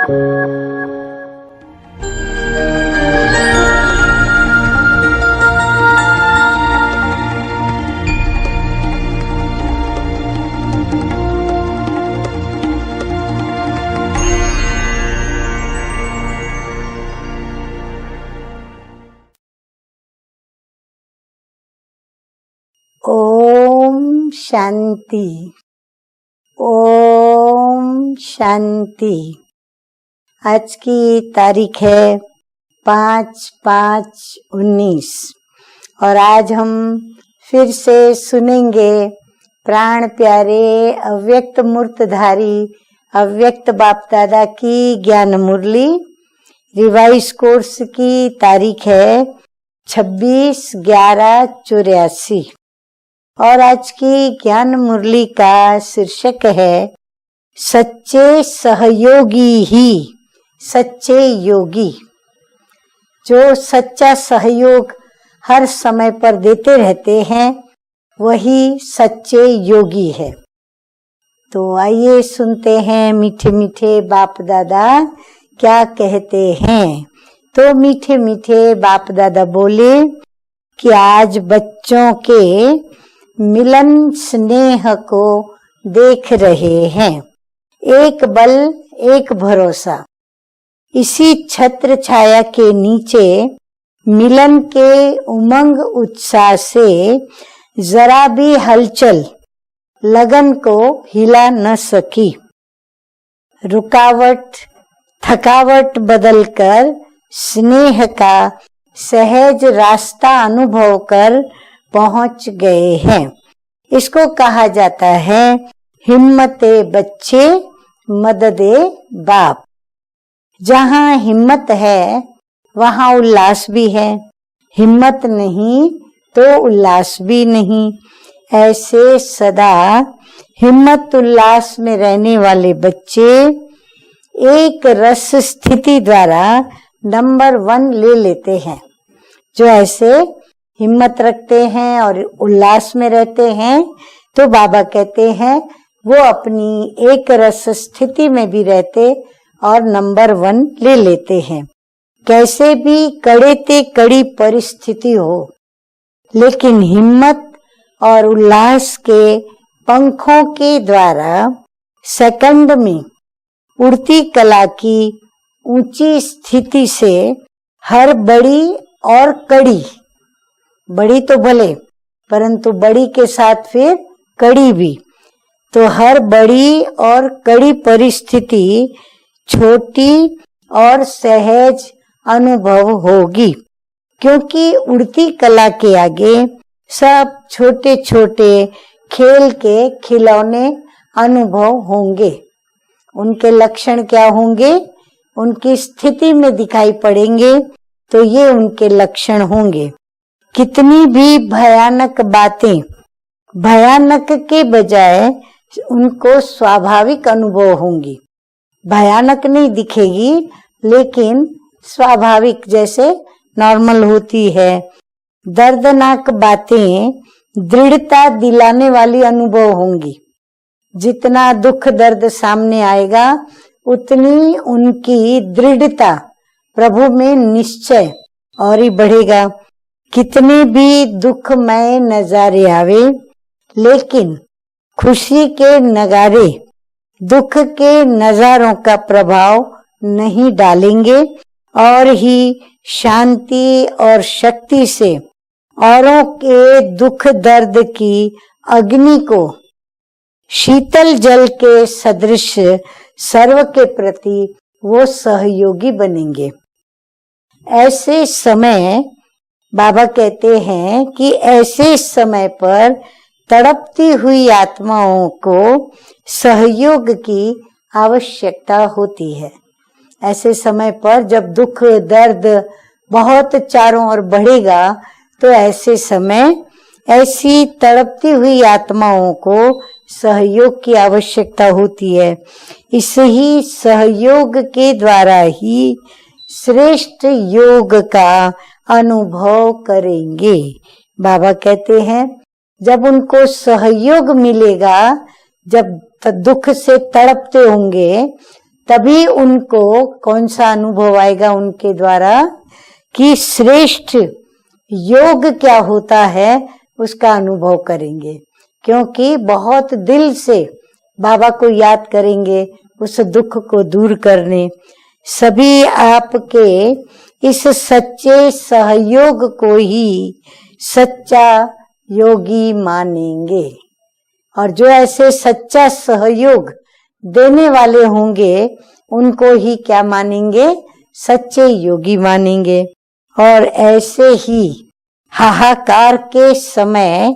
ओम शांति। ओम शांति। आज की तारीख है 5/5/19 और आज हम फिर से सुनेंगे प्राण प्यारे अव्यक्त मूर्तधारी अव्यक्त बाप दादा की ज्ञान मुरली। रिवाइज कोर्स की तारीख है 26/11/84 और आज की ज्ञान मुरली का शीर्षक है सच्चे सहयोगी ही सच्चे योगी। जो सच्चा सहयोग हर समय पर देते रहते हैं वही सच्चे योगी है। तो आइए सुनते हैं मीठे मीठे बाप दादा क्या कहते हैं। तो मीठे मीठे बाप दादा बोले कि आज बच्चों के मिलन स्नेह को देख रहे हैं। एक बल एक भरोसा। इसी छत्र छाया के नीचे मिलन के उमंग उत्साह से जरा भी हलचल लगन को हिला न सकी। रुकावट थकावट बदलकर स्नेह का सहज रास्ता अनुभव कर पहुंच गए हैं। इसको कहा जाता है हिम्मते बच्चे मददे बाप। जहाँ हिम्मत है वहाँ उल्लास भी है, हिम्मत नहीं तो उल्लास भी नहीं। ऐसे सदा हिम्मत उल्लास में रहने वाले बच्चे एक रस स्थिति द्वारा नंबर 1 ले लेते हैं। जो ऐसे हिम्मत रखते हैं और उल्लास में रहते हैं तो बाबा कहते हैं वो अपनी एक रस स्थिति में भी रहते और नंबर 1 ले लेते हैं। कैसे भी कड़े ते कड़ी परिस्थिति हो, लेकिन हिम्मत और उल्लास के पंखों के द्वारा सेकंड में उड़ती कला की ऊंची स्थिति से हर बड़ी और कड़ी, बड़ी तो भले परंतु बड़ी के साथ फिर कड़ी भी, तो हर बड़ी और कड़ी परिस्थिति छोटी और सहज अनुभव होगी। क्योंकि उड़ती कला के आगे सब छोटे छोटे खेल के खिलौने अनुभव होंगे। उनके लक्षण क्या होंगे, उनकी स्थिति में दिखाई पड़ेंगे तो ये उनके लक्षण होंगे। कितनी भी भयानक बातें भयानक के बजाय उनको स्वाभाविक अनुभव होंगी। भयानक नहीं दिखेगी लेकिन स्वाभाविक जैसे नॉर्मल होती है। दर्दनाक बातें दृढ़ता दिलाने वाली अनुभव होंगी। जितना दुख दर्द सामने आएगा उतनी उनकी दृढ़ता प्रभु में निश्चय और ही बढ़ेगा। कितने भी दुखमय नजारे आवे लेकिन खुशी के नगारे दुख के नजारों का प्रभाव नहीं डालेंगे और ही शांति और शक्ति से औरों के दुख दर्द की अग्नि को शीतल जल के सदृश सर्व के प्रति वो सहयोगी बनेंगे। ऐसे समय बाबा कहते हैं कि ऐसे समय पर तड़पती हुई आत्माओं को सहयोग की आवश्यकता होती है। ऐसे समय पर जब दुख दर्द बहुत चारों ओर बढ़ेगा तो ऐसे समय ऐसी तड़पती हुई आत्माओं को सहयोग की आवश्यकता होती है। इस ही सहयोग के द्वारा ही श्रेष्ठ योग का अनुभव करेंगे। बाबा कहते हैं जब उनको सहयोग मिलेगा, जब दुख से तड़पते होंगे तभी उनको कौन सा अनुभव आएगा उनके द्वारा कि श्रेष्ठ योग क्या होता है उसका अनुभव करेंगे। क्योंकि बहुत दिल से बाबा को याद करेंगे उस दुख को दूर करने। सभी आपके इस सच्चे सहयोग को ही सच्चा योगी मानेंगे, और जो ऐसे सच्चा सहयोग देने वाले होंगे उनको ही क्या मानेंगे? सच्चे योगी मानेंगे। और ऐसे ही हाहाकार के समय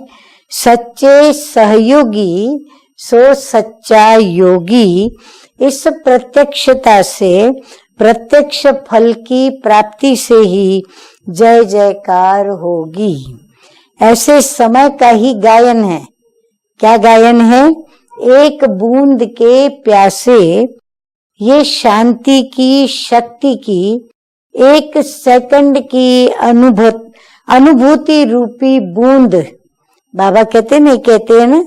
सच्चे सहयोगी सो सच्चा योगी इस प्रत्यक्षता से, प्रत्यक्ष फल की प्राप्ति से ही जय जयकार होगी। ऐसे समय का ही गायन है। क्या गायन है? एक बूंद के प्यासे, ये शांति की, शक्ति की, एक सेकंड की अनुभूति रूपी बूंद। बाबा कहते हैं ना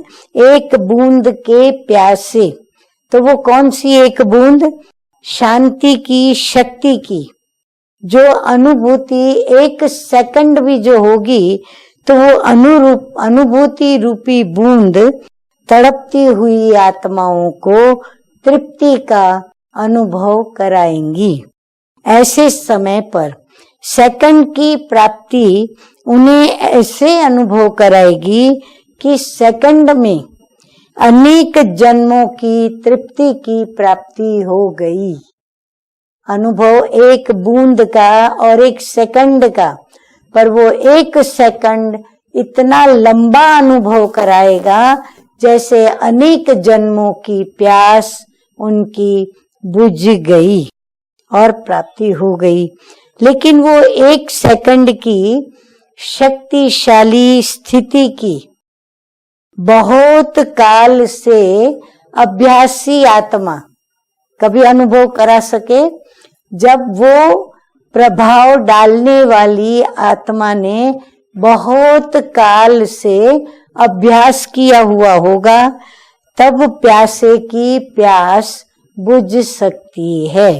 एक बूंद के प्यासे। तो वो कौन सी एक बूंद? शांति की, शक्ति की। जो अनुभूति एक सेकंड भी जो होगी तो वो अनुभूति रूपी बूंद तड़पती हुई आत्माओं को तृप्ति का अनुभव कराएंगी। ऐसे समय पर सेकंड की प्राप्ति उन्हें ऐसे अनुभव कराएगी कि सेकंड में अनेक जन्मों की तृप्ति की प्राप्ति हो गई। अनुभव एक बूंद का और एक सेकंड का, पर वो एक सेकंड इतना लंबा अनुभव कराएगा जैसे अनेक जन्मों की प्यास उनकी बुझ गई और प्राप्ति हो गई। लेकिन वो एक सेकंड की शक्तिशाली स्थिति की बहुत काल से अभ्यासी आत्मा कभी अनुभव करा सके। जब वो प्रभाव डालने वाली आत्मा ने बहुत काल से अभ्यास किया हुआ होगा, तब प्यासे की प्यास बुझ सकती है।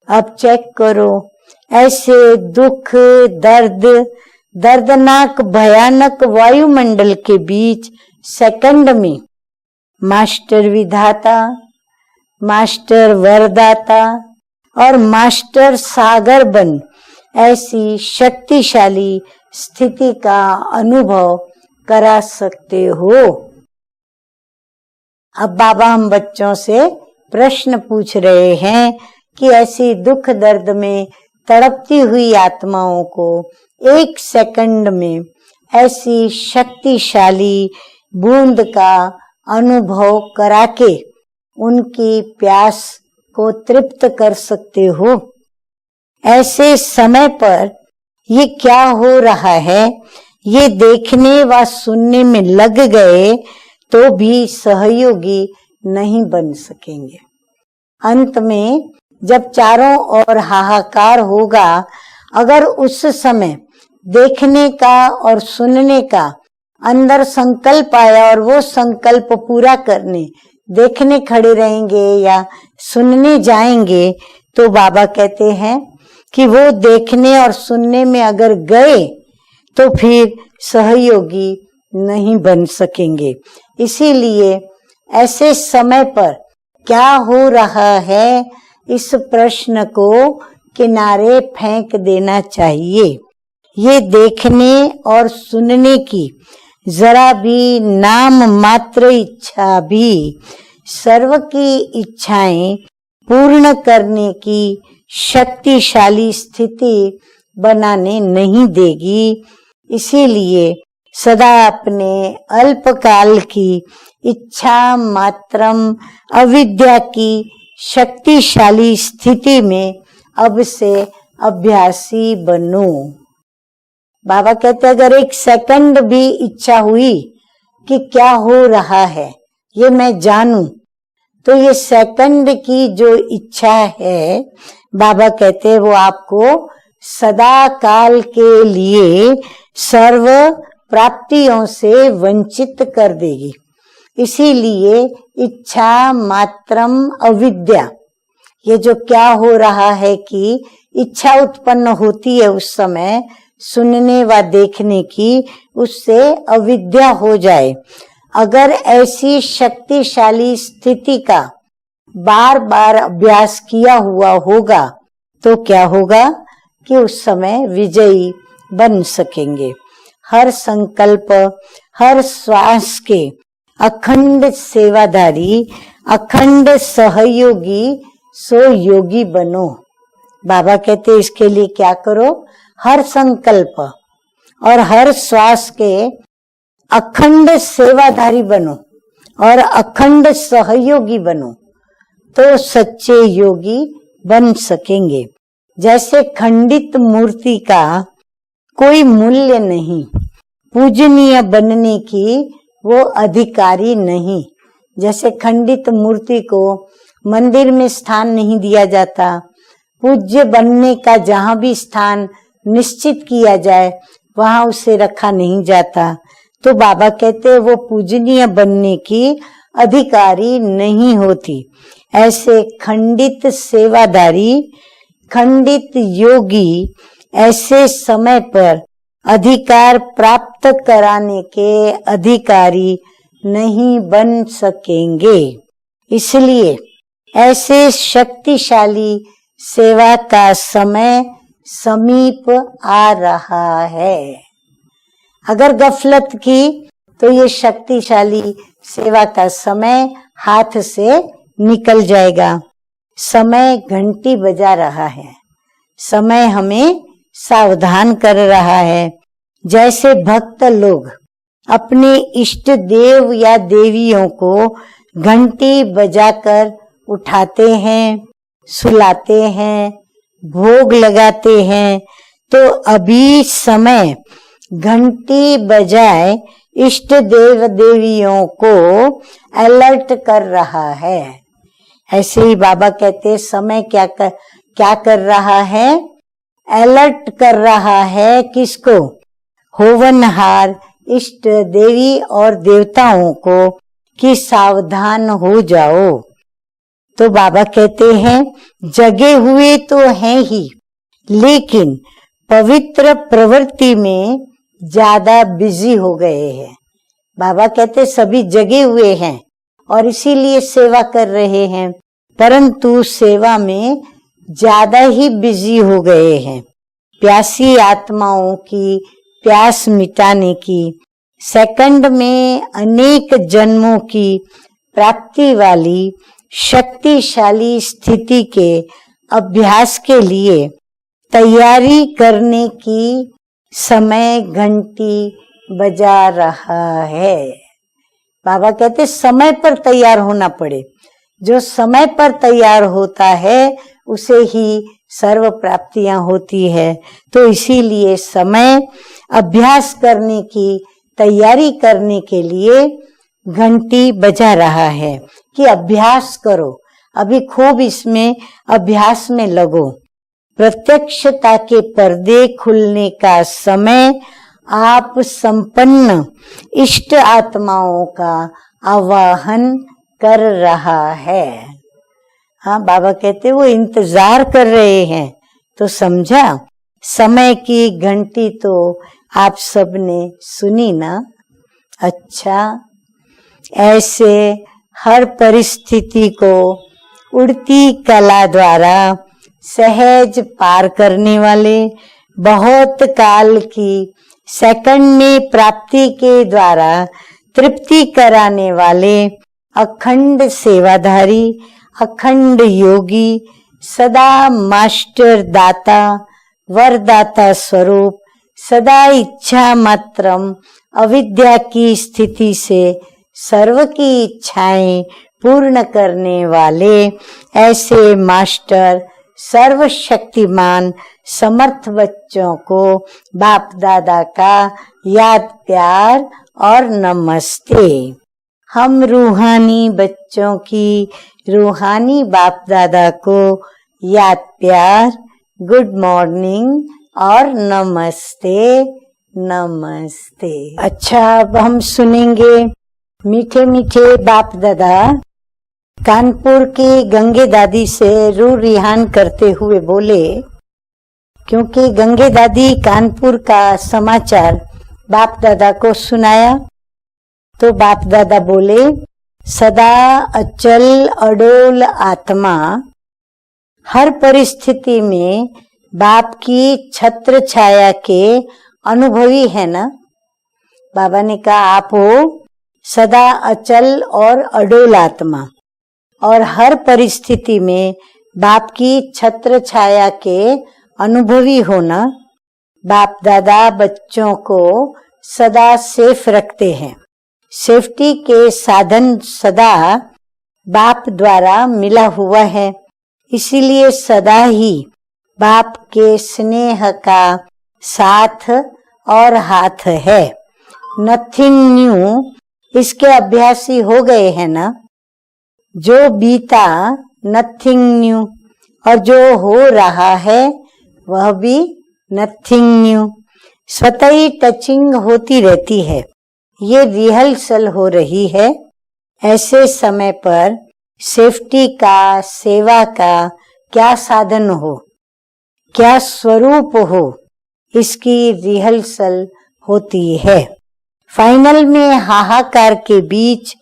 अब चेक करो, ऐसे दुख, दर्द, दर्दनाक भयानक वायुमंडल के बीच सेकंड में मास्टर विधाता, मास्टर वरदाता और मास्टर सागर बन ऐसी शक्तिशाली स्थिति का अनुभव करा सकते हो। अब बाबा हम बच्चों से प्रश्न पूछ रहे हैं कि ऐसी दुख दर्द में तड़पती हुई आत्माओं को एक सेकंड में ऐसी शक्तिशाली बूंद का अनुभव करा के उनकी प्यास को तृप्त कर सकते हो। ऐसे समय पर ये क्या हो रहा है ये देखने व सुनने में लग गए तो भी सहयोगी नहीं बन सकेंगे। अंत में जब चारों ओर हाहाकार होगा, अगर उस समय देखने का और सुनने का अंदर संकल्प आया और वो संकल्प पूरा करने देखने खड़े रहेंगे या सुनने जाएंगे, तो बाबा कहते हैं कि वो देखने और सुनने में अगर गए तो फिर सहयोगी नहीं बन सकेंगे। इसीलिए ऐसे समय पर क्या हो रहा है इस प्रश्न को किनारे फेंक देना चाहिए। ये देखने और सुनने की जरा भी नाम मात्र इच्छा भी सर्व की इच्छाएं पूर्ण करने की शक्तिशाली स्थिति बनाने नहीं देगी। इसीलिए सदा अपने अल्पकाल की इच्छा मात्रम अविद्या की शक्तिशाली स्थिति में अब से अभ्यासी बनो। बाबा कहते अगर एक सेकंड भी इच्छा हुई कि क्या हो रहा है ये मैं जानूं, तो ये सेकंड की जो इच्छा है बाबा कहते वो आपको सदा काल के लिए सर्व प्राप्तियों से वंचित कर देगी। इसीलिए इच्छा मात्रम अविद्या ये जो क्या हो रहा है कि इच्छा उत्पन्न होती है उस समय सुनने व देखने की, उससे अविद्या हो जाए। अगर ऐसी शक्तिशाली स्थिति का बार बार अभ्यास किया हुआ होगा तो क्या होगा कि उस समय विजयी बन सकेंगे। हर संकल्प, हर श्वास के अखंड सेवाधारी, अखंड सहयोगी, सो योगी बनो। बाबा कहते इसके लिए क्या करो, हर संकल्प और हर श्वास के अखंड सेवाधारी बनो और अखंड सहयोगी बनो, तो सच्चे योगी बन सकेंगे। जैसे खंडित मूर्ति का कोई मूल्य नहीं, पूजनीय बनने की वो अधिकारी नहीं। जैसे खंडित मूर्ति को मंदिर में स्थान नहीं दिया जाता, पूज्य बनने का जहां भी स्थान निश्चित किया जाए वहां उसे रखा नहीं जाता, तो बाबा कहते हैं वो पूजनीय बनने की अधिकारी नहीं होती। ऐसे खंडित सेवादारी, खंडित योगी ऐसे समय पर अधिकार प्राप्त कराने के अधिकारी नहीं बन सकेंगे। इसलिए ऐसे शक्तिशाली सेवा का समय समीप आ रहा है। अगर गफलत की तो ये शक्तिशाली सेवा का समय हाथ से निकल जाएगा। समय घंटी बजा रहा है, समय हमें सावधान कर रहा है। जैसे भक्त लोग अपने इष्ट देव या देवियों को घंटी बजाकर उठाते हैं, सुलाते हैं, भोग लगाते हैं, तो अभी समय घंटी बजाए इष्ट देव देवियों को अलर्ट कर रहा है। ऐसे ही बाबा कहते हैं समय क्या कर रहा है, अलर्ट कर रहा है। किसको? होवनहार इष्ट देवी और देवताओं को कि सावधान हो जाओ। तो बाबा कहते हैं जगे हुए तो हैं ही, लेकिन पवित्र प्रवृत्ति में ज्यादा बिजी हो गए हैं। बाबा कहते सभी जगे हुए हैं और इसीलिए सेवा कर रहे हैं, परंतु सेवा में ज्यादा ही बिजी हो गए हैं। प्यासी आत्माओं की प्यास मिटाने की, सेकंड में अनेक जन्मों की प्राप्ति वाली शक्तिशाली स्थिति के अभ्यास के लिए तैयारी करने की समय घंटी बजा रहा है। बाबा कहते समय पर तैयार होना पड़े। जो समय पर तैयार होता है उसे ही सर्व प्राप्तियां होती है। तो इसीलिए समय अभ्यास करने की तैयारी करने के लिए घंटी बजा रहा है कि अभ्यास करो, अभी खूब इसमें अभ्यास में लगो। प्रत्यक्षता के पर्दे खुलने का समय आप संपन्न इष्ट आत्माओं का आवाहन कर रहा है। हाँ, बाबा कहते वो इंतजार कर रहे हैं। तो समझा, समय की घंटी तो आप सबने सुनी ना। अच्छा, ऐसे हर परिस्थिति को उड़ती कला द्वारा सहज पार करने वाले, बहुत काल की सेकंड में प्राप्ति के द्वारा तृप्ति कराने वाले अखंड सेवाधारी, अखंड योगी, सदा मास्टर दाता, वरदाता स्वरूप, सदा इच्छा मात्रम अविद्या की स्थिति से सर्व की इच्छाएं पूर्ण करने वाले ऐसे मास्टर सर्वशक्तिमान समर्थ बच्चों को बाप दादा का याद प्यार और नमस्ते। हम रूहानी बच्चों की रूहानी बाप दादा को याद प्यार, गुड मॉर्निंग और नमस्ते नमस्ते। अच्छा, अब हम सुनेंगे मीठे मीठे बाप दादा कानपुर की गंगे दादी से रूह रिहान करते हुए बोले, क्योंकि गंगे दादी कानपुर का समाचार बाप दादा को सुनाया, तो बाप दादा बोले, सदा अचल अडोल आत्मा हर परिस्थिति में बाप की छत्र छाया के अनुभवी है ना। बाबा ने कहा, आप हो सदा अचल और अडोल आत्मा और हर परिस्थिति में बाप की छत्र छाया के अनुभवी होना। बाप दादा बच्चों को सदा सेफ रखते हैं। सेफ्टी के साधन सदा बाप द्वारा मिला हुआ है, इसीलिए सदा ही बाप के स्नेह का साथ और हाथ है। नथिंग न्यू, इसके अभ्यासी हो गए हैं ना। जो बीता नथिंग न्यू और जो हो रहा है वह भी नथिंग न्यू। स्वतः ही टचिंग होती रहती है। ये रिहर्सल हो रही है। ऐसे समय पर सेफ्टी का, सेवा का क्या साधन हो, क्या स्वरूप हो, इसकी रिहर्सल होती है। फाइनल में हाहाकार के बीच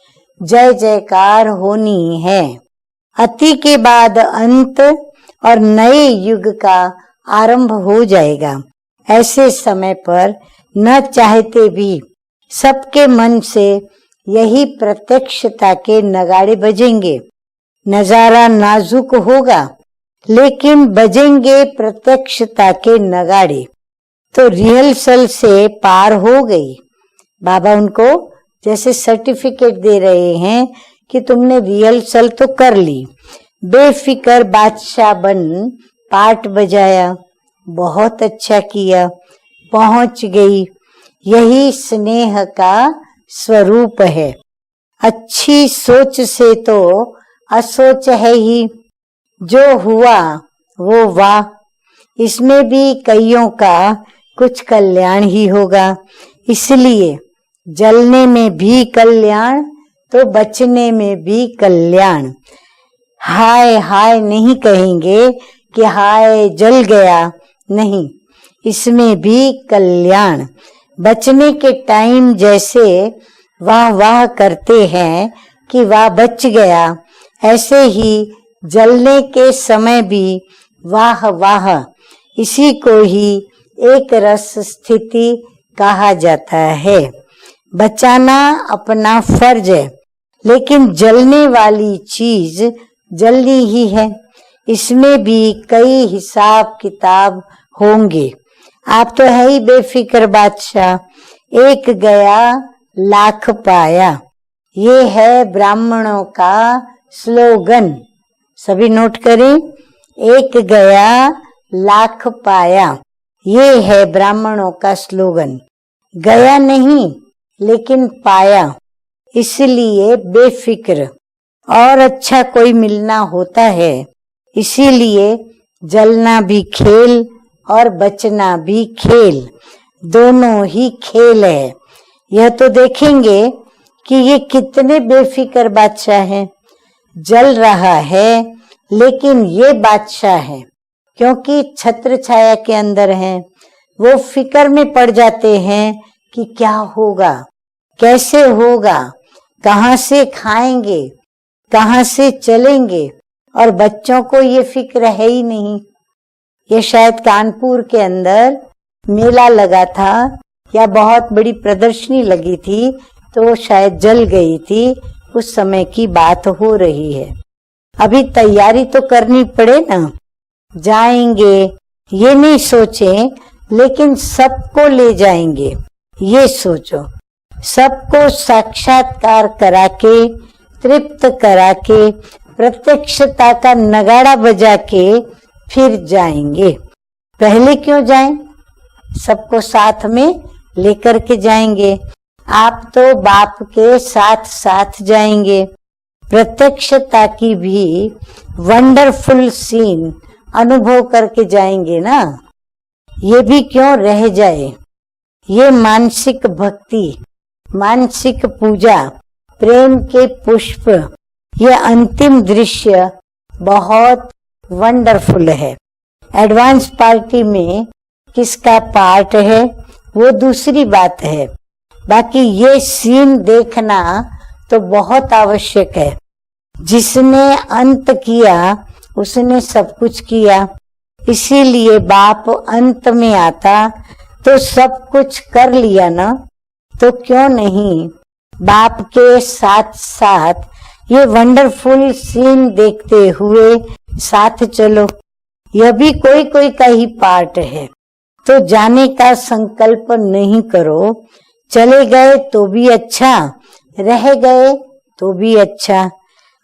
जय जयकार होनी है। अति के बाद अंत और नए युग का आरंभ हो जाएगा। ऐसे समय पर न चाहते भी सबके मन से यही प्रत्यक्षता के नगाड़े बजेंगे। नजारा नाजुक होगा लेकिन बजेंगे प्रत्यक्षता के नगाड़े। तो रिहर्सल से पार हो गई। बाबा उनको जैसे सर्टिफिकेट दे रहे हैं कि तुमने रिहर्सल तो कर ली, बेफिक्र बादशाह बन पाठ बजाया, बहुत अच्छा किया, पहुंच गई। यही स्नेह का स्वरूप है। अच्छी सोच से तो असोच है ही। जो हुआ वो वाह। इसमें भी कईयों का कुछ कल्याण ही होगा। इसलिए जलने में भी कल्याण तो बचने में भी कल्याण। हाय हाय नहीं कहेंगे कि हाय जल गया, नहीं, इसमें भी कल्याण। बचने के टाइम जैसे वाह वाह करते हैं कि वाह बच गया, ऐसे ही जलने के समय भी वाह वाह। इसी को ही एक रस स्थिति कहा जाता है। बचाना अपना फर्ज है, लेकिन जलने वाली चीज जलनी ही है। इसमें भी कई हिसाब किताब होंगे। आप तो है ही बेफिक्र बादशाह। एक गया लाख पाया, ये है ब्राह्मणों का स्लोगन। सभी नोट करें, एक गया लाख पाया, ये है ब्राह्मणों का स्लोगन। गया नहीं लेकिन पाया, इसलिए बेफिक्र। और अच्छा कोई मिलना होता है, इसीलिए जलना भी खेल और बचना भी खेल, दोनों ही खेल है। यह तो देखेंगे कि ये कितने बेफिक्र बादशाह हैं। जल रहा है लेकिन ये बादशाह है, क्योंकि छत्र छाया के अंदर हैं। वो फिक्र में पड़ जाते हैं कि क्या होगा, कैसे होगा, कहाँ से खाएंगे, कहाँ से चलेंगे। और बच्चों को ये फिक्र है ही नहीं। ये शायद कानपुर के अंदर मेला लगा था या बहुत बड़ी प्रदर्शनी लगी थी, तो वो शायद जल गई थी। उस समय की बात हो रही है। अभी तैयारी तो करनी पड़े ना। जाएंगे ये नहीं सोचें, लेकिन सबको ले जाएंगे ये सोचो। सबको साक्षात्कार करा के, तृप्त करा के, प्रत्यक्षता का नगाड़ा बजा के फिर जाएंगे। पहले क्यों जाएं? सबको साथ में लेकर के जाएंगे। आप तो बाप के साथ साथ जाएंगे। प्रत्यक्षता की भी वंडरफुल सीन अनुभव करके जाएंगे ना। ये भी क्यों रह जाए। ये मानसिक भक्ति, मानसिक पूजा, प्रेम के पुष्प ये अंतिम दृश्य बहुत वंडरफुल है। एडवांस पार्टी में किसका पार्ट है वो दूसरी बात है, बाकी ये सीन देखना तो बहुत आवश्यक है। जिसने अंत किया उसने सब कुछ किया, इसीलिए बाप अंत में आता तो सब कुछ कर लिया ना, तो क्यों नहीं बाप के साथ साथ ये वंडरफुल सीन देखते हुए साथ चलो। यह भी कोई कोई का ही पार्ट है, तो जाने का संकल्प नहीं करो। चले गए तो भी अच्छा, रह गए तो भी अच्छा,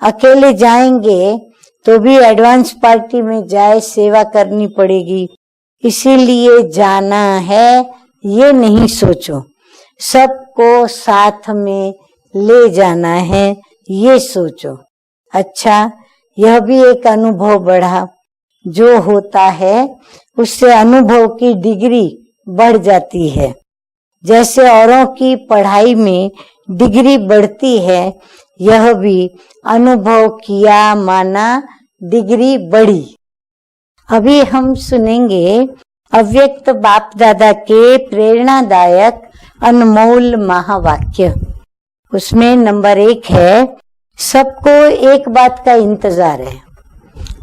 अकेले जाएंगे तो भी एडवांस पार्टी में जाए सेवा करनी पड़ेगी, इसीलिए जाना है ये नहीं सोचो। सबको साथ में ले जाना है ये सोचो। अच्छा, यह भी एक अनुभव बढ़ा। जो होता है उससे अनुभव की डिग्री बढ़ जाती है। जैसे औरों की पढ़ाई में डिग्री बढ़ती है, यह भी अनुभव किया माना डिग्री बढ़ी। अभी हम सुनेंगे अव्यक्त बाप दादा के प्रेरणादायक अनमोल महावाक्य। उसमें नंबर 1 है, सबको एक बात का इंतजार है।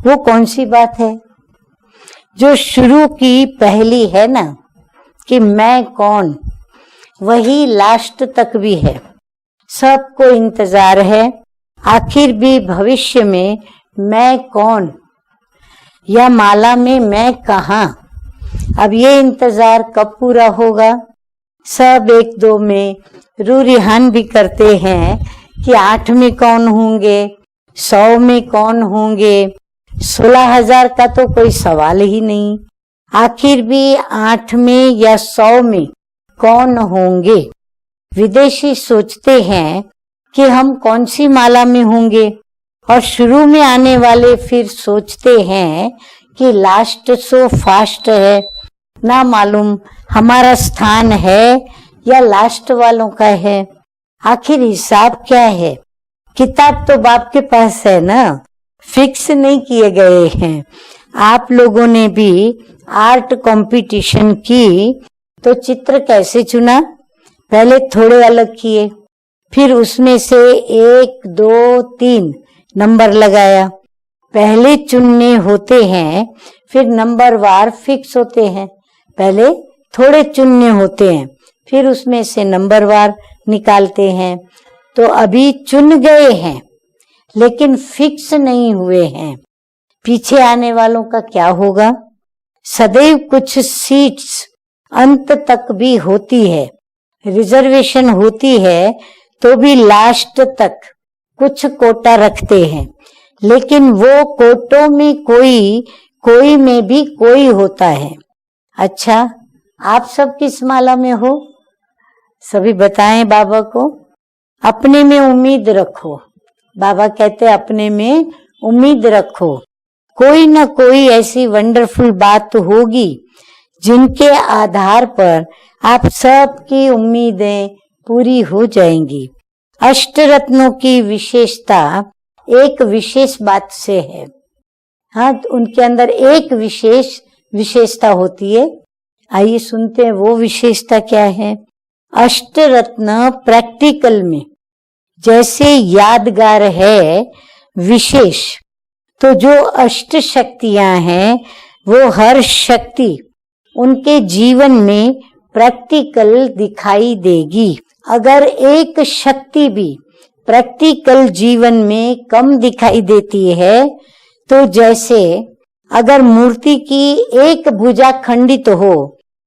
वो कौन सी बात है? जो शुरू की पहली है ना कि मैं कौन, वही लास्ट तक भी है। सबको इंतजार है आखिर भी भविष्य में मैं कौन या माला में मैं कहाँ। अब ये इंतजार कब पूरा होगा? सब 1-2 में रूरिहान भी करते हैं कि 8 में कौन होंगे, 100 में कौन होंगे, 16,000 का तो कोई सवाल ही नहीं। आखिर भी 8 में या 100 में कौन होंगे? विदेशी सोचते हैं कि हम कौन सी माला में होंगे, और शुरू में आने वाले फिर सोचते हैं कि लास्ट सो फास्ट है, ना मालूम हमारा स्थान है या लास्ट वालों का है। आखिर हिसाब क्या है? किताब तो बाप के पास है ना, फिक्स नहीं किए गए हैं। आप लोगों ने भी आर्ट कंपटीशन की तो चित्र कैसे चुना? पहले थोड़े अलग किए, फिर उसमें से 1, 2, 3 नंबर लगाया। पहले चुनने होते हैं, फिर नंबर वार फिक्स होते हैं। पहले थोड़े चुनने होते हैं, फिर उसमें से नंबर वार निकालते हैं। तो अभी चुन गए हैं लेकिन फिक्स नहीं हुए हैं। पीछे आने वालों का क्या होगा? सदैव कुछ सीट्स अंत तक भी होती है, रिजर्वेशन होती है, तो भी लास्ट तक कुछ कोटा रखते हैं। लेकिन वो कोटों में कोई में भी कोई होता है। अच्छा, आप सब किस माला में हो? सभी बताएं बाबा को। अपने में उम्मीद रखो। बाबा कहते अपने में उम्मीद रखो, कोई ना कोई ऐसी वंडरफुल बात होगी जिनके आधार पर आप सबकी उम्मीदें पूरी हो जाएंगी। अष्टरत्नों की विशेषता एक विशेष बात से है। हाँ, उनके अंदर एक विशेषता होती है। आइए सुनते हैं वो विशेषता क्या है। अष्टरत्न प्रैक्टिकल में जैसे यादगार है विशेष, तो जो अष्ट शक्तियां हैं वो हर शक्ति उनके जीवन में प्रैक्टिकल दिखाई देगी। अगर एक शक्ति भी प्रैक्टिकल जीवन में कम दिखाई देती है, तो जैसे अगर मूर्ति की एक भुजा खंडित हो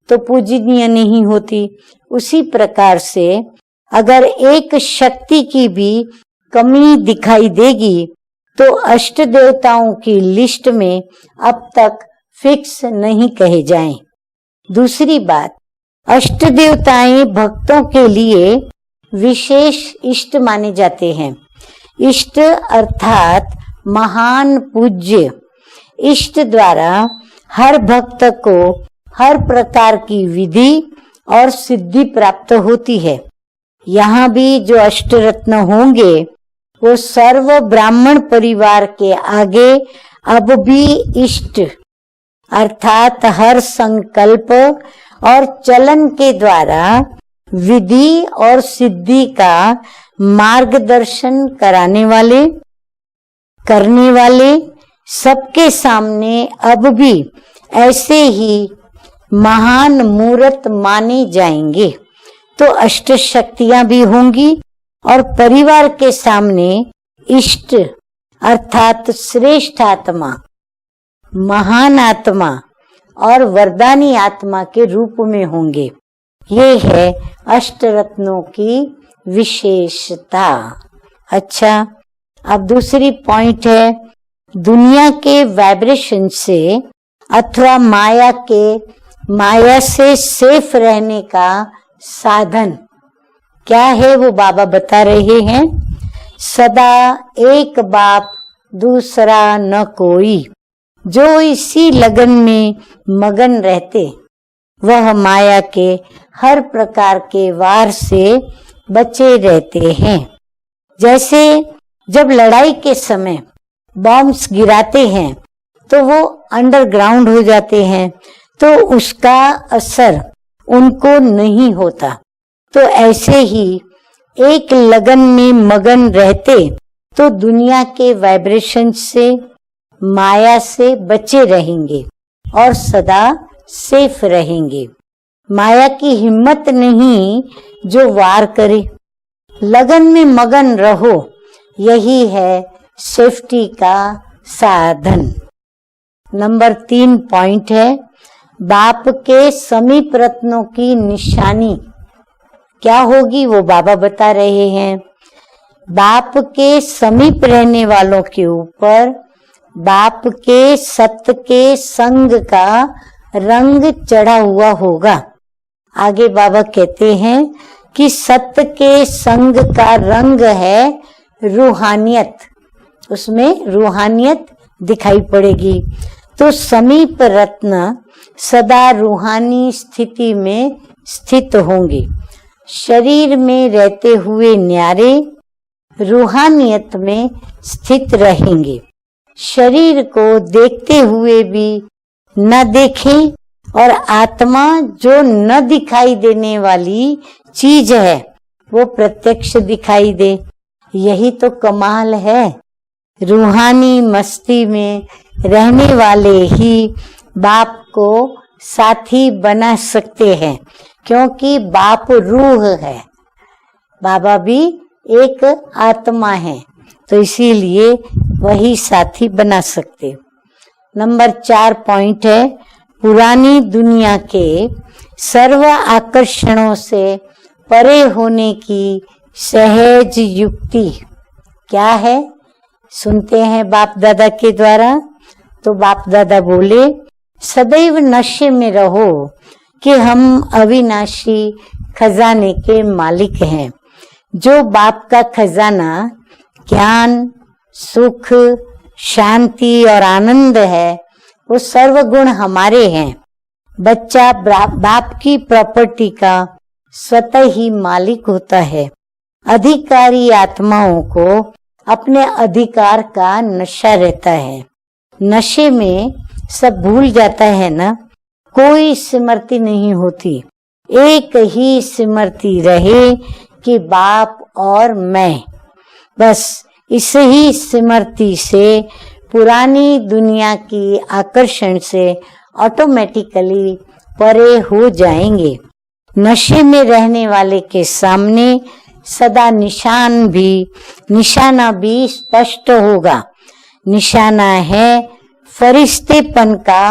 तो पूजनीय नहीं होती, उसी प्रकार से अगर एक शक्ति की भी कमी दिखाई देगी तो अष्ट देवताओं की लिस्ट में अब तक फिक्स नहीं कहे जाएं। दूसरी बात, अष्ट देवताएं भक्तों के लिए विशेष इष्ट माने जाते हैं। इष्ट अर्थात महान पूज्य। इष्ट द्वारा हर भक्त को हर प्रकार की विधि और सिद्धि प्राप्त होती है। यहाँ भी जो अष्टरत्न होंगे वो सर्व ब्राह्मण परिवार के आगे अब भी इष्ट अर्थात हर संकल्प और चलन के द्वारा विधि और सिद्धि का मार्गदर्शन कराने वाले करने वाले सबके सामने अब भी ऐसे ही महान मूर्त माने जाएंगे। तो अष्ट शक्तियां भी होंगी और परिवार के सामने इष्ट अर्थात श्रेष्ठ आत्मा, महान आत्मा और वरदानी आत्मा के रूप में होंगे। ये है अष्टरत्नों की विशेषता। अच्छा, अब दूसरी पॉइंट है दुनिया के वाइब्रेशन से अथवा माया से सेफ रहने का साधन क्या है, वो बाबा बता रहे हैं। सदा एक बाप दूसरा न कोई, जो इसी लगन में मगन रहते वह माया के हर प्रकार के वार से बचे रहते हैं। जैसे जब लड़ाई के समय बॉम्ब्स गिराते हैं तो वो अंडरग्राउंड हो जाते हैं, तो उसका असर उनको नहीं होता। तो ऐसे ही एक लगन में मगन रहते तो दुनिया के वाइब्रेशन से माया से बचे रहेंगे और सदा सेफ रहेंगे। माया की हिम्मत नहीं जो वार करे। लगन में मगन रहो, यही है सेफ्टी का साधन। नंबर 3 पॉइंट है बाप के समीप रत्नों की निशानी क्या होगी, वो बाबा बता रहे हैं। बाप के समीप रहने वालों के ऊपर बाप के सत्य के संग का रंग चढ़ा हुआ होगा। आगे बाबा कहते हैं कि सत्य के संग का रंग है रूहानियत, उसमें रूहानियत दिखाई पड़ेगी। तो समीप रत्न सदा रूहानी स्थिति में स्थित होंगे। शरीर में रहते हुए न्यारे रूहानियत में स्थित रहेंगे। शरीर को देखते हुए भी न देखें और आत्मा जो न दिखाई देने वाली चीज है वो प्रत्यक्ष दिखाई दे, यही तो कमाल है। रूहानी मस्ती में रहने वाले ही बाप को साथी बना सकते हैं, क्योंकि बाप रूह है, बाबा भी एक आत्मा है, तो इसीलिए वही साथी बना सकते। नंबर 4 पॉइंट है पुरानी दुनिया के सर्व आकर्षणों से परे होने की सहज युक्ति क्या है, सुनते हैं बाप दादा के द्वारा। तो बाप दादा बोले सदैव नशे में रहो कि हम अविनाशी खजाने के मालिक हैं। जो बाप का खजाना ज्ञान, सुख, शांति और आनंद है वो सर्वगुण हमारे हैं। बच्चा बाप की प्रॉपर्टी का स्वतः ही मालिक होता है। अधिकारी आत्माओं को अपने अधिकार का नशा रहता है। नशे में सब भूल जाता है ना, कोई स्मृति नहीं होती, एक ही स्मृति रहे कि बाप और मैं। बस इस ही स्मृति से पुरानी दुनिया की आकर्षण से ऑटोमेटिकली परे हो जाएंगे। नशे में रहने वाले के सामने सदा निशाना भी स्पष्ट होगा। निशाना है फरिश्तेपन का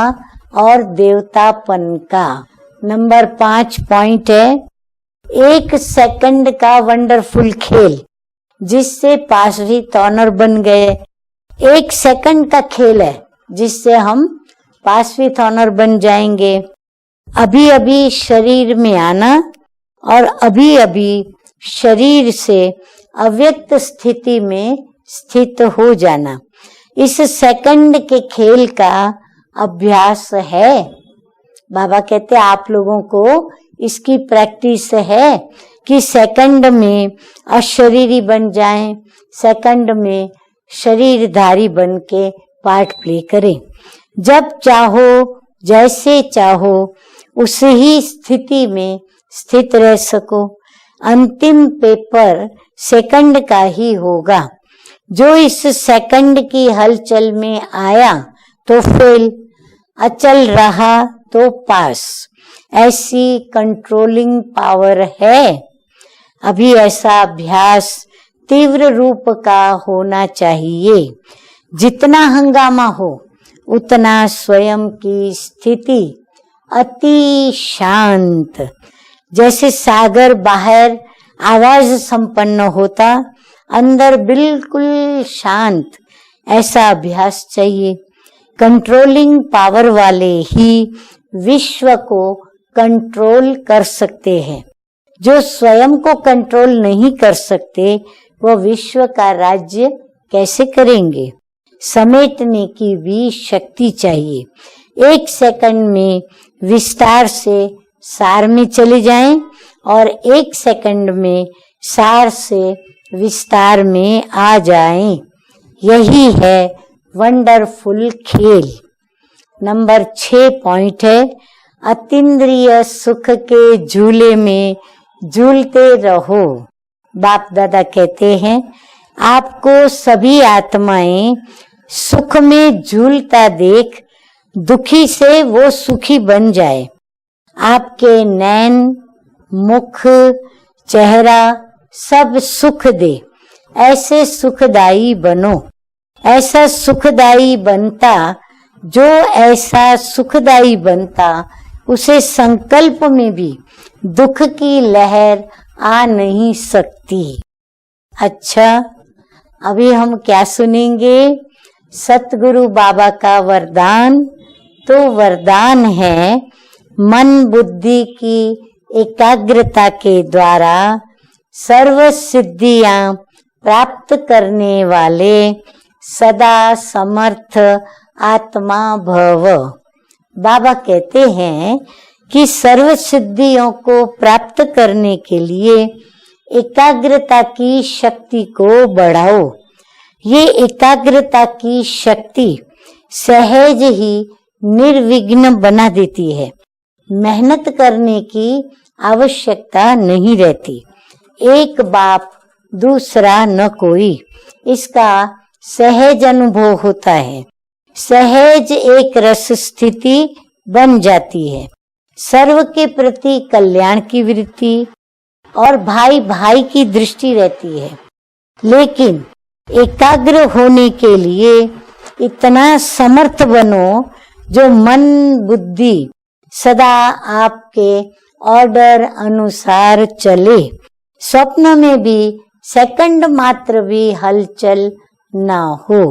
और देवतापन का। नंबर 5 पॉइंट है 1 सेकंड का वंडरफुल खेल, जिससे पास भी ऑनर बन गए। 1 सेकंड का खेल है जिससे हम पास विथ ऑनर बन जाएंगे। अभी अभी शरीर में आना और अभी अभी शरीर से अव्यक्त स्थिति में स्थित हो जाना, इस सेकंड के खेल का अभ्यास है। बाबा कहते आप लोगों को इसकी प्रैक्टिस है कि सेकंड में अशरीरी बन जाएं, सेकंड में शरीरधारी बन के पार्ट प्ले करें। जब चाहो, जैसे चाहो, उस ही स्थिति में स्थित रह सको। अंतिम पेपर सेकंड का ही होगा। जो इस सेकंड की हलचल में आया तो फेल, अचल रहा तो पास। ऐसी कंट्रोलिंग पावर है। अभी ऐसा अभ्यास तीव्र रूप का होना चाहिए। जितना हंगामा हो उतना स्वयं की स्थिति अति शांत, जैसे सागर बाहर आवाज संपन्न होता, अंदर बिल्कुल शांत, ऐसा अभ्यास चाहिए। कंट्रोलिंग पावर वाले ही विश्व को कंट्रोल कर सकते हैं। जो स्वयं को कंट्रोल नहीं कर सकते वो विश्व का राज्य कैसे करेंगे। समेटने की भी शक्ति चाहिए। एक सेकंड में विस्तार से सार में चले जाएं और एक सेकंड में सार से विस्तार में आ जाएं। यही है वंडरफुल खेल। नंबर 6 पॉइंट है, अतीन्द्रिय सुख के झूले में झूलते रहो। बाप दादा कहते हैं आपको सभी आत्माएं सुख में झूलता देख दुखी से वो सुखी बन जाए। आपके नैन, मुख, चेहरा सब सुख दे। ऐसे सुखदाई बनो। ऐसा सुखदाई बनता, जो ऐसा सुखदाई बनता उसे संकल्प में भी दुख की लहर आ नहीं सकती। अच्छा, अभी हम क्या सुनेंगे? सतगुरु बाबा का वरदान। तो वरदान है मन बुद्धि की एकाग्रता के द्वारा सर्व सिद्धियां प्राप्त करने वाले सदा समर्थ आत्मा भव। बाबा कहते हैं कि सर्व सिद्धियों को प्राप्त करने के लिए एकाग्रता की शक्ति को बढ़ाओ। ये एकाग्रता की शक्ति सहज ही निर्विघ्न बना देती है। मेहनत करने की आवश्यकता नहीं रहती। एक बाप दूसरा न कोई, इसका सहज अनुभव होता है। सहज एक रस स्थिति बन जाती है। सर्व के प्रति कल्याण की वृत्ति और भाई भाई की दृष्टि रहती है। लेकिन एकाग्र होने के लिए इतना समर्थ बनो जो मन बुद्धि सदा आपके ऑर्डर अनुसार चले। स्वप्न में भी सेकंड मात्र भी हलचल ना हो।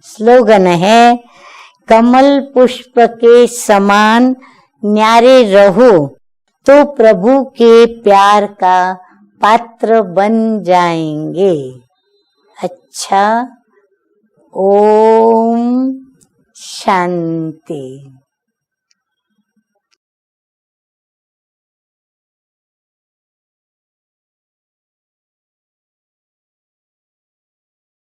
स्लोगन है, कमल पुष्प के समान न्यारे रहो तो प्रभु के प्यार का पात्र बन जाएंगे। अच्छा, ओम शांति।